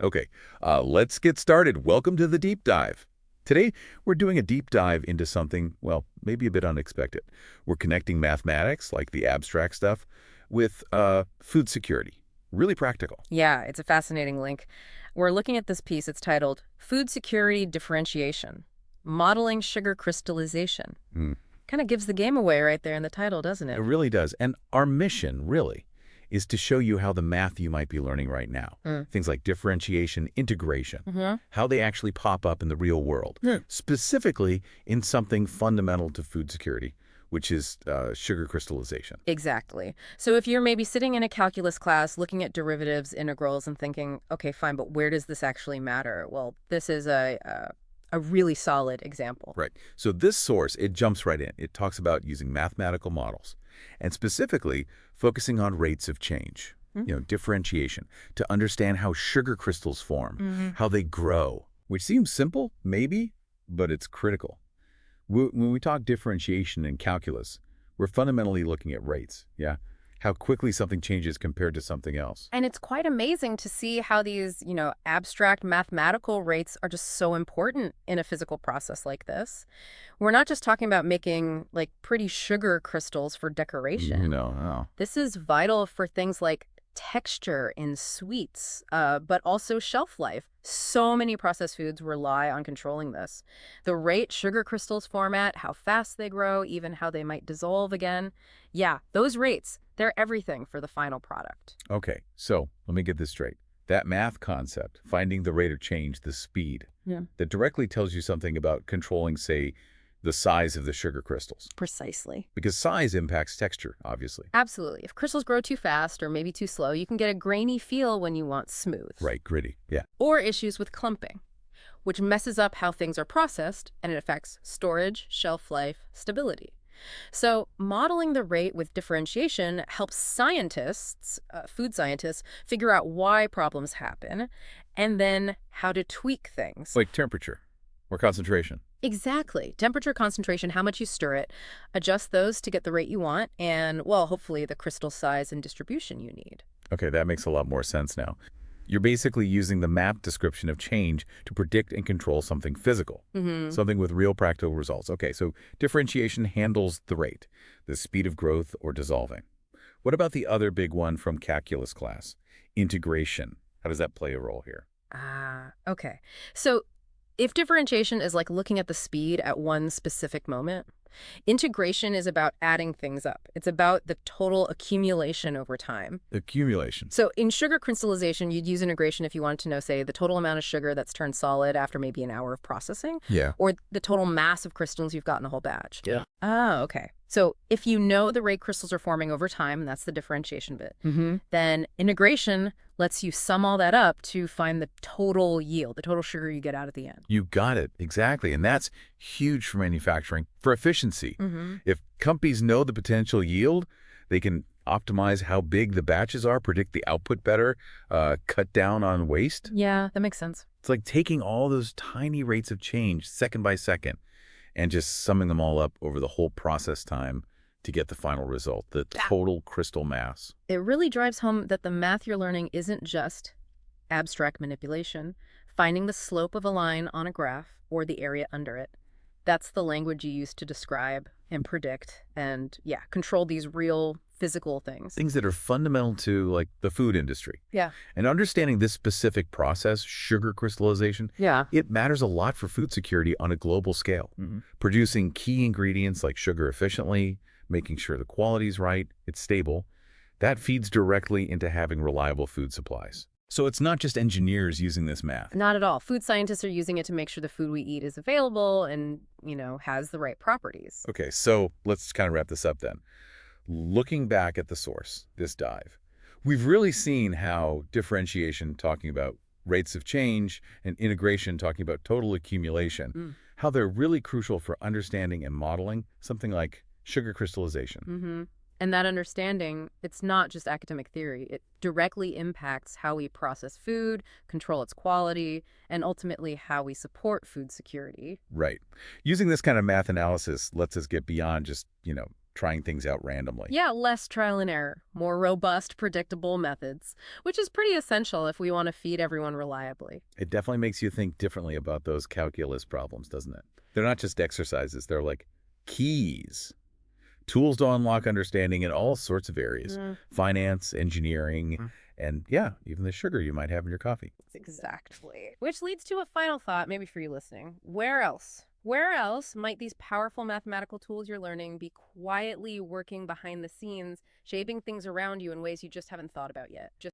Okay, let's get started. Welcome to the deep dive. Today, we're doing a deep dive into something, well, maybe a bit unexpected. We're connecting mathematics, like the abstract stuff, with food security. Really practical. Yeah, it's a fascinating link. We're looking at this piece. It's titled Food Security Differentiation, Modeling Sugar Crystallization. Hmm. Kind of gives the game away right there in the title, doesn't It it? really does. And our mission, really, is to show you how the math you might be learning right now, Mm. things like differentiation, integration, hmm how they actually pop up in the real world, Yeah. specifically in something fundamental to food security, which is sugar crystallization. Exactly. So if you're maybe sitting in a calculus class looking at derivatives, integrals, and thinking, okay, fine, but where does this actually matter? Well, this is a really solid example. Right. So this source, it jumps right in. It talks about using mathematical models and specifically focusing on rates of change, differentiation, to understand how sugar crystals form, Mm-hmm. how they grow, which seems simple, maybe, but it's critical. When we talk differentiation in calculus, we're fundamentally looking at rates, yeah? How quickly something changes compared to something else. And it's quite amazing to see how these, abstract mathematical rates are just so important in a physical process like this. We're not just talking about making like pretty sugar crystals for decoration. No. This is vital for things like texture in sweets, but also shelf life. So many processed foods rely on controlling this. The rate sugar crystals form at, how fast they grow, even how they might dissolve again. Yeah, those rates, they're everything for the final product. Okay, so let me get this straight. That math concept, finding the rate of change, the speed, Yeah. that directly tells you something about controlling, say, the size of the sugar crystals. Precisely. Because size impacts texture, obviously. Absolutely. If crystals grow too fast or maybe too slow, you can get a grainy feel when you want smooth. Right, gritty. Yeah. Or issues with clumping, which messes up how things are processed and it affects storage, shelf life, stability. So, modeling the rate with differentiation helps scientists, food scientists, figure out why problems happen and then how to tweak things. Like temperature or concentration. Exactly. Temperature, concentration, how much you stir it, adjust those to get the rate you want, and, well, hopefully the crystal size and distribution you need. Okay, that makes a lot more sense now. You're basically using the map description of change to predict and control something physical, hmm something with real practical results. Okay, so differentiation handles the rate, the speed of growth or dissolving. What about the other big one from calculus class? Integration. How does that play a role here? Okay. So if differentiation is like looking at the speed at one specific moment, integration is about adding things up. It's about the total accumulation over time. Accumulation. So in sugar crystallization, you'd use integration if you wanted to know, say, the total amount of sugar that's turned solid after maybe an hour of processing, Yeah. or the total mass of crystals you've got in a whole batch. Yeah. Oh, okay. So if you know the rate crystals are forming over time, and that's the differentiation bit, then integration lets you sum all that up to find the total yield, the total sugar you get out at the end. You got it. Exactly. And that's huge for manufacturing, for efficiency. hmm If companies know the potential yield, they can optimize how big the batches are, predict the output better, cut down on waste. Yeah, that makes sense. It's like taking all those tiny rates of change second by second and just summing them all up over the whole process time to get the final result, the total crystal mass. It really drives home that the math you're learning isn't just abstract manipulation, finding the slope of a line on a graph or the area under it. That's the language you use to describe and predict and, yeah, control these real physical things. Things that are fundamental to, like, the food industry. Yeah. And understanding this specific process, sugar crystallization, Yeah. it matters a lot for food security on a global scale. Producing key ingredients like sugar efficiently, making sure the quality's right, it's stable, that feeds directly into having reliable food supplies. So it's not just engineers using this math. Not at all. Food scientists are using it to make sure the food we eat is available and, has the right properties. Okay, so let's kind of wrap this up then. Looking back at the source, this dive, we've really seen how differentiation, talking about rates of change, and integration, talking about total accumulation, how they're really crucial for understanding and modeling something like sugar crystallization. Mm-hmm. And that understanding, it's not just academic theory. It directly impacts how we process food, control its quality, and ultimately how we support food security. Right. Using this kind of math analysis lets us get beyond just, trying things out randomly. Yeah, less trial and error, more robust, predictable methods, which is pretty essential if we want to feed everyone reliably. It definitely makes you think differently about those calculus problems, doesn't it? They're not just exercises, they're like keys, tools to unlock understanding in all sorts of areas: Mm, finance, engineering, and yeah, even the sugar you might have in your coffee. exactly. Which leads to a final thought, maybe for you listening. Where else? Where else might these powerful mathematical tools you're learning be quietly working behind the scenes, shaping things around you in ways you just haven't thought about yet? Just